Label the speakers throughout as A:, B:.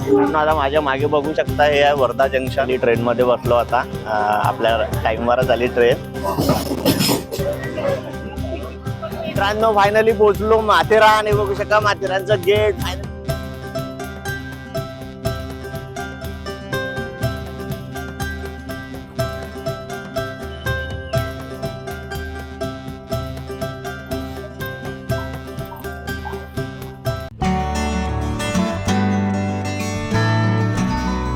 A: आता माझ्या मागे बघू शकता हे आहे वर्धा जंक्शन. ट्रेन मध्ये बसलो आता. आपल्या टाइमवरच आली ट्रेन. मित्रांनो फायनली पोहोचलो माथेरान. हे बघू शकता माथेरानचं gate.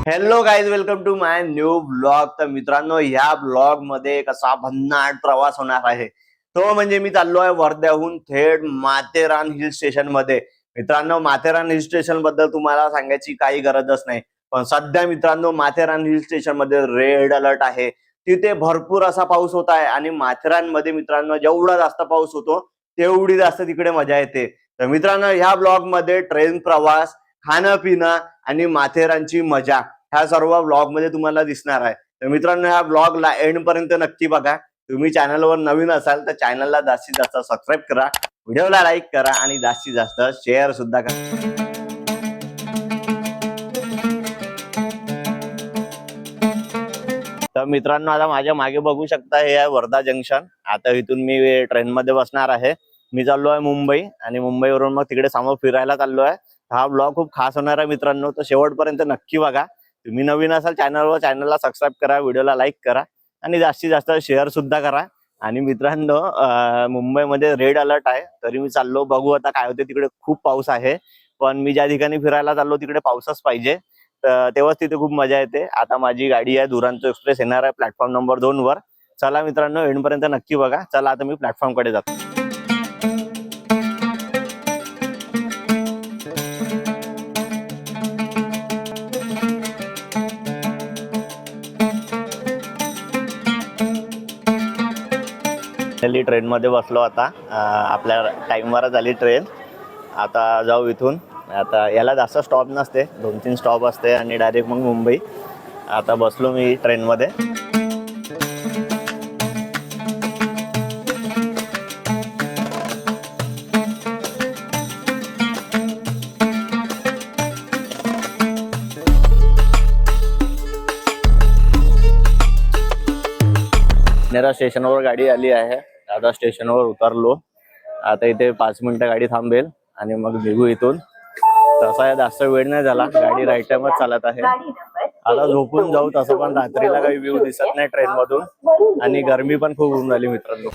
A: Hello guys, welcome to my new blog. तर मित्रांनो ह्या ब्लॉग मध्ये कसा भन्नाट प्रवास होणार आहे तो म्हणजे मी चाललो आहे वर्ध्याहून थेट माथेरान हिल स्टेशन मध्ये. मित्रांनो माथेरान हिल स्टेशन बद्दल तुम्हाला सांगायची काही गरजच नाही, पण सध्या मित्रांनो माथेरान हिल स्टेशन मध्ये रेड अलर्ट आहे. तिथे भरपूर असा पाऊस होत आहे आणि माथेरान मध्ये मित्रांनो जेवढा जास्त पाऊस होतो तेवढी जास्त तिकडे मजा येते. तर मित्रांनो ह्या ब्लॉग मध्ये ट्रेन प्रवास, खाणं पिणं आणि माथेरानची मजा ह्या सर्व ब्लॉग मध्ये तुम्हाला दिसणार आहे. तर मित्रांनो ह्या ब्लॉगला एंड पर्यंत नक्की बघा. तुम्ही चॅनलवर नवीन असाल तर चॅनलला जास्तीत जास्त सबस्क्राईब करा, व्हिडिओला लाईक करा आणि जास्तीत जास्त शेअर सुद्धा करा. तर मित्रांनो आता माझ्या मागे बघू शकता हे आहे वर्धा जंक्शन. आता इथून मी ट्रेन मध्ये बसणार आहे. मी चाललो आहे मुंबई आणि मुंबईवरून मग तिकडे समोर फिरायला चाललो आहे. हा ब्लॉग खूप खास होणार आहे मित्रांनो, तर शेवटपर्यंत नक्की बघा. तुम्ही नवीन असाल चॅनलला सबस्क्राईब करा, व्हिडिओला लाईक करा आणि जास्तीत जास्त शेअर सुद्धा करा. आणि मित्रांनो मुंबईमध्ये रेड अलर्ट आहे, तरी मी चाललो, बघू आता काय होते. तिकडे खूप पाऊस आहे, पण मी ज्या ठिकाणी फिरायला चाललो तिकडे पाऊसच पाहिजे, तर तेव्हाच तिथे खूप मजा येते. आता माझी गाडी आहे दुरांतो एक्सप्रेस, येणार आहे प्लॅटफॉर्म नंबर 2 वर. चला मित्रांनो एंड पर्यंत नक्की बघा. चला आता मी प्लॅटफॉर्म कडे जातो. ट्रेन मध्ये बसलो आता. आपल्या टाइमवरच आली ट्रेन. आता जाऊ इथून. आता याला जास्त स्टॉप नसते, 2-3 स्टॉप असते आणि डायरेक्ट मग मुंबई. आता बसलो मी ट्रेन मध्ये. नेरा स्टेशनवर गाडी आली आहे. आता स्टेशनवर उतरलो. आता इथे 5 मिनिटं गाडी थांबेल आणि मग निघू इथून. तसा जास्त वेळ नाही झाला, गाडी राईट टाइमच चालत आहे. आता झोपून जाऊ. तसं पण रात्रीला काही व्ह्यू दिसत नाही ट्रेन मधून आणि गरमी पण खूप होऊन झाली मित्रांनो.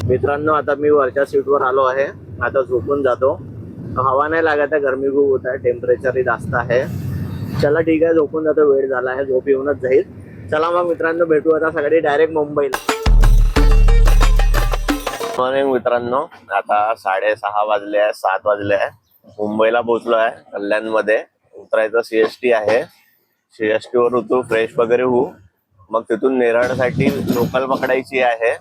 A: मित्रांनो आता मी वरच्या सीटवर आलो आहे. आता झोपून जातो. हवा नाही लागत आहे, गरमी खूप होत आहे, टेम्परेचरही जास्त आहे. चला ठीक आहे, झोपून जातो. वेळ झाला आहे, झोप येऊनच जाईल. चला मग मित्रांनो भेटू आता सगळे डायरेक्ट मुंबईला. मॉर्निंग मित्रांनो, आता 6:30 वाजले आहे, 7 वाजले आहे. मुंबईला पोहोचलो आहे. कल्याण मध्ये उतरायचं CST आहे. CST वर उतरू, फ्रेश वगैरे होऊ, मग तिथून नेरळसाठी लोकल पकडायची आहे.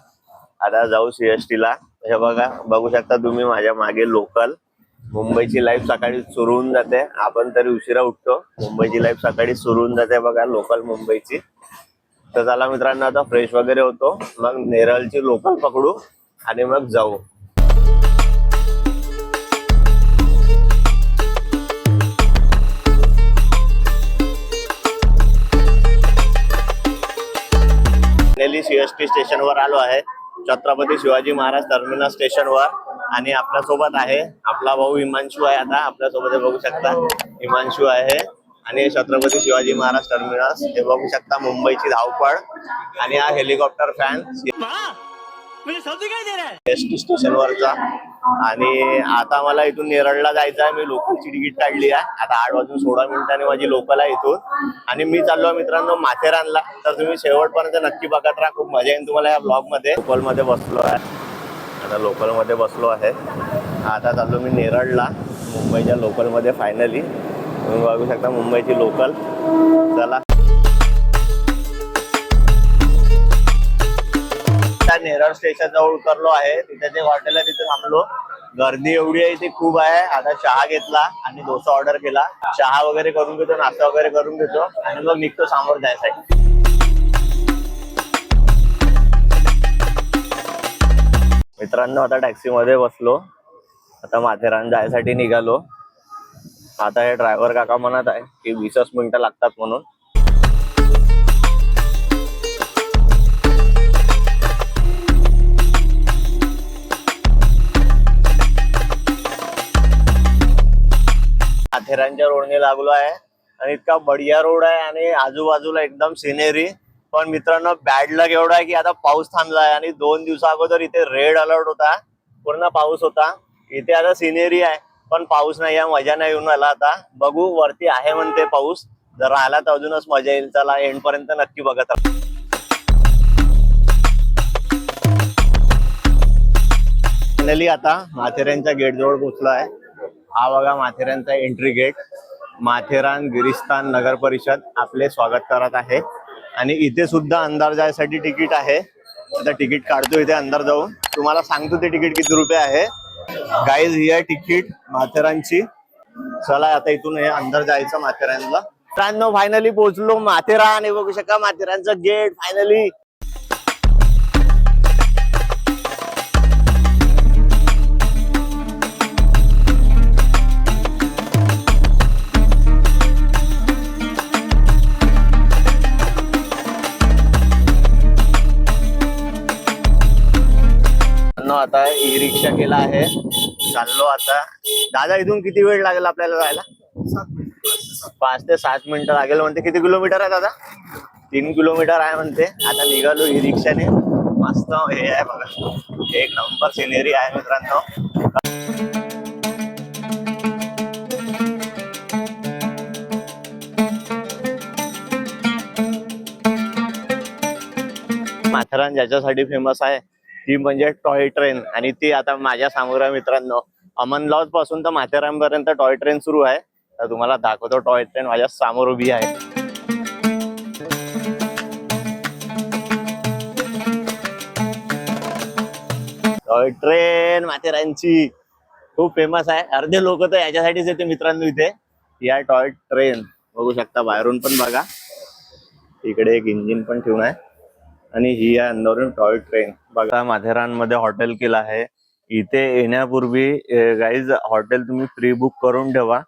A: आता जाऊ CST ला. हे बघा, बघू शकता तुम्ही माझ्या मागे लोकल. मुंबईची लाईफ सकाळी सुरू होऊन जाते. आपण तरी उशिरा उठतो, मुंबईची लाईफ सकाळी सुरू होऊन जाते बघा, लोकल मुंबईची. तर चला मित्रांनो आता फ्रेश वगैरे होतो, मग नेरळची लोकल पकडू आणि मग जाऊ. CST स्टेशनवर आलो आहे, छत्रपती शिवाजी महाराज टर्मिनस स्टेशनवर. आणि आपल्या सोबत आहे आपला भाऊ हिमांशू आहे. आता आपल्या सोबत बघू शकता हिमांशू आहे. आणि छत्रपती शिवाजी महाराज टर्मिनस, हे बघू शकता मुंबईची धावपळ. आणि हा हेलिकॉप्टर फॅन CST स्टेशनवरचा. आणि आता मला इथून नेरळला जायचं आहे. मी लोकलची तिकीट काढली आहे. आता 8:16 माझी लोकल आहे इथून. आणि मी चाललो आहे मित्रांनो माथेरानला. तर तुम्ही शेवटपर्यंत नक्की बघत राहा, खूप मजा येईल तुम्हाला या ब्लॉग मध्ये. लोकल मध्ये बसलो आहे. आता लोकल मध्ये बसलो आहे. आता चाललो मी नेरळला, मुंबईच्या लोकल मध्ये. फायनली तुम्ही बघू शकता मुंबईची लोकल. चला नेरळ स्टेशन जवळ उतरलो आहे. तिथे जे हॉटेल आहे तिथे थांबलो. गर्दी एवढी आहे, ती खूप आहे. आता चहा घेतला आणि डोसा ऑर्डर केला. चहा वगैरे करून घेतो, नाश्ता वगैरे करून घेतो आणि मग निघतो समोर जायसाठी. मित्रांनो आता टॅक्सी मध्ये बसलो, आता माथेरान जायसाठी निघालो. आता हे ड्रायव्हर काका म्हणत आहे की 20 मिनिटं लागतात म्हणून. माथेरानच्या रोडने लागलो आहे आणि इतका बढिया रोड आहे आणि आजूबाजूला एकदम सिनेरी. पण मित्रांनो बॅड लक एवढा आहे की आता पाऊस थांबला आहे आणि 2 दिवसा अगोदर इथे रेड अलर्ट होता, पूर्ण पाऊस होता. इथे आता सिनेरी आहे पण पाऊस नाही आहे, मजा नाही येऊन आला. आता बघू, वरती आहे म्हणते पाऊस, जर आला तर अजूनच मजा येईल. चला एंड पर्यंत नक्की बघत राहा. फायनली आता माथेरानच्या गेट जवळ पोहोचलो आहे. हा बघा माथेरानचा एंट्री गेट. माथेरान गिरिस्थान नगर परिषद आपले स्वागत करत आहे. आणि इथे सुद्धा अंदर जायसाठी तिकीट आहे. आता तिकीट काढतो इथे अंदर जाऊन, तुम्हाला सांगतो ते तिकीट किती रुपये आहे. गाईज ही आहे तिकीट माथेरानची. चला आता इथून हे अंदर जायचं माथेरानला. मित्रांनो फायनली पोहोचलो माथेरान. हे बघू शकता माथेरानचं गेट फायनली. आता ई रिक्षा केला आहे, चाललो आता. दादा इथून किती वेळ लागेल आपल्याला जायला? 5 ते 7 मिनिटं लागेल म्हणते. किती किलोमीटर आहे दादा? 3 किलोमीटर आहे म्हणते. आता निघालो ई रिक्षाने. मस्त हे आहे बघा, एक नंबर सिनेरी आहे मित्रांनो. माथेरान ज्याच्यासाठी फेमस आहे ती म्हणजे टॉय ट्रेन. आणि ती आता माझ्या समोर आहे मित्रांनो. अमन लॉज पासून तर माथेरान पर्यंत टॉय ट्रेन सुरू आहे. तर तुम्हाला दाखवतो, टॉय ट्रेन माझ्या समोर उभी आहे. टॉय ट्रेन माथेरानची खूप फेमस आहे. अर्धे लोक तर याच्यासाठीच येते मित्रांनो इथे. या टॉय ट्रेन बघू शकता, बाहेरून पण बघा, इकडे एक इंजिन पण ठेवून आहे. आणि ही आहे अंदरून टॉय ट्रेन. बघा माथेरान मध्ये हॉटेल केलं आहे. इथे येण्यापूर्वी गाईज हॉटेल तुम्ही प्री बुक करून ठेवा.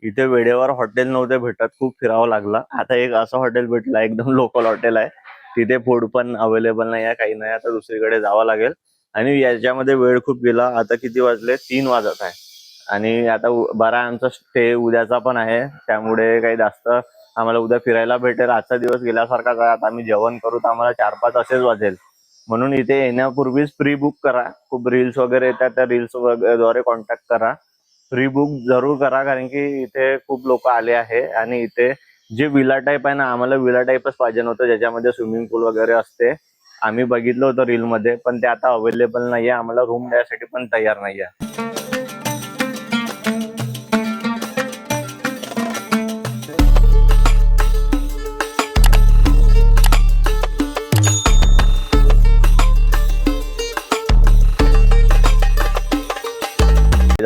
A: इथे वेळेवर हॉटेल नव्हते भेटत, खूप फिरावं लागलं. आता एक असं हॉटेल भेटलं, एकदम लोकल हॉटेल आहे. तिथे फूड पण अवेलेबल नाही आहे, काही नाही. आता दुसरीकडे जावं लागेल. आणि याच्यामध्ये वेळ खूप गेला. आता किती वाजले? 3 वाजत आहे. आणि आता बरा आमचा स्टे उद्याचा पण आहे, त्यामुळे काही जास्त आम्हाला उद्या फिरायला भेटेल. आजचा दिवस गेल्यासारखा करा. आता आम्ही जेवण करू तर आम्हाला 4-5 असेच वाजेल. म्हणून इथे येण्यापूर्वीच प्री बुक करा. खूप रील्स वगैरे येतात, त्या रील्स द्वारे कॉन्टॅक्ट करा. प्री बुक जरूर करा, कारण की इथे खूप लोक आले आहे. आणि इथे जे विला टाईप आहे ना, आम्हाला विला टाईपच पाहिजे नव्हतं, ज्याच्यामध्ये स्विमिंग पूल वगैरे असते. आम्ही बघितलं होतं रील मध्ये, पण ते आता अवेलेबल नाहीये. आम्हाला रूम द्यायसाठी पण तयार नाहीये.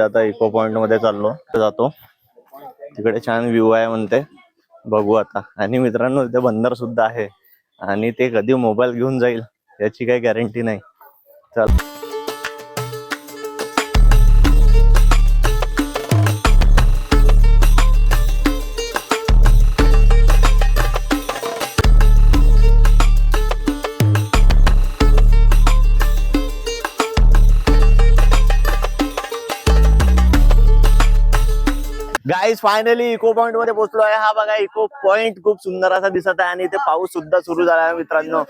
A: आता इको पॉइंट मध्ये चाललो जातो. तिकडे छान व्ह्यू आहे म्हणते, बघू आता. आणि मित्रांनो इथे बंदर सुद्धा आहे, आणि ते कधी मोबाईल घेऊन जाईल याची काही गॅरंटी नाही. चल गाईज फायनली इको पॉइंट मध्ये पोहोचलो आहे. हा बघा इको पॉइंट खूप सुंदर असा दिसत आहे. आणि इथे पाऊस सुद्धा सुरू झाला आहे मित्रांनो.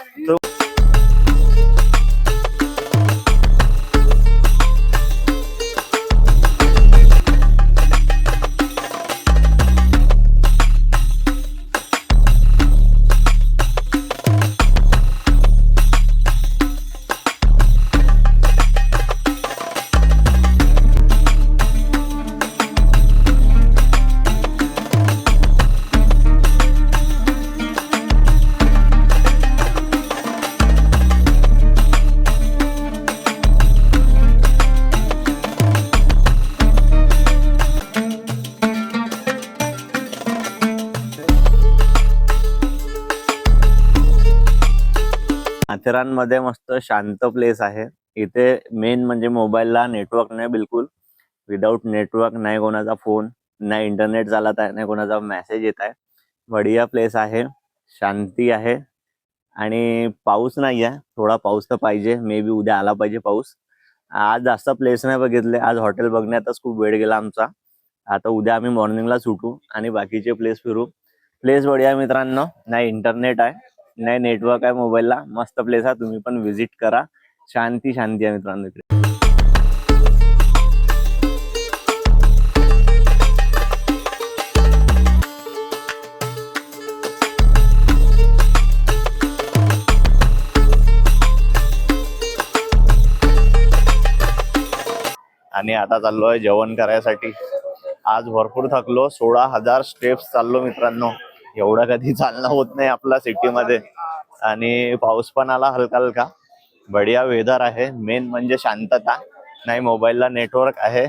A: माथेरानमध्ये मस्त शांत प्लेस आहे. इथे मेन म्हणजे मोबाईलला नेटवर्क नाही बिलकुल. विदाउट नेटवर्क नाही कोणाचा फोन, नाही इंटरनेट चालत आहे, नाही कोणाचा मेसेज येत आहे. बढिया प्लेस आहे, शांती आहे आणि पाऊस नाही आहे. थोडा पाऊस तर पाहिजे, मे बी उद्या आला पाहिजे पाऊस. आज जास्त प्लेस नाही बघितले, आज हॉटेल बघण्यातच खूप वेळ गेला आमचा. आता उद्या आम्ही मॉर्निंगला सुटू आणि बाकीचे प्लेस फिरू. प्लेस बढिया मित्रांनो, नाही इंटरनेट आहे, नाही नेटवर्क आहे मोबाईलला. मस्त प्लेस आहे, तुम्ही पण व्हिजिट करा. शांती शांती आहे मित्रांनो इकडे. आणि आता चाललोय जेवण करायसाठी. आज भरपूर थकलो, 16,000 स्टेप्स चाललो मित्रांनो. एवढं कधी चालणं होत नाही आपल्या सिटीमध्ये. आणि पाऊस पण आला हलका हलका. बढिया वेदर आहे, मेन म्हणजे शांतता. नाही मोबाईलला नेटवर्क आहे,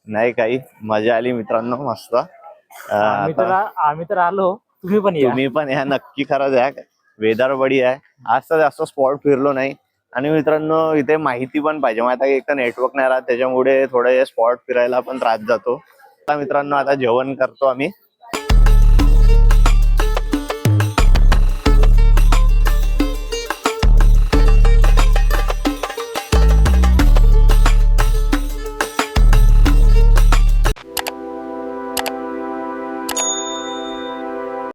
A: नाही काही. मजा आली मित्रांनो मस्त.
B: आम्ही तर आलो, तुम्ही पण या.
A: तुम्ही पण या नक्की, खरंच या. वेदर बढिया आहे. आज तर जास्त स्पॉट फिरलो नाही. आणि मित्रांनो इथे माहिती पण पाहिजे. मग आता एक तर नेटवर्क नाही राहत, त्याच्यामुळे थोडे स्पॉट फिरायला पण त्रास जातो. आता मित्रांनो आता जेवण करतो आम्ही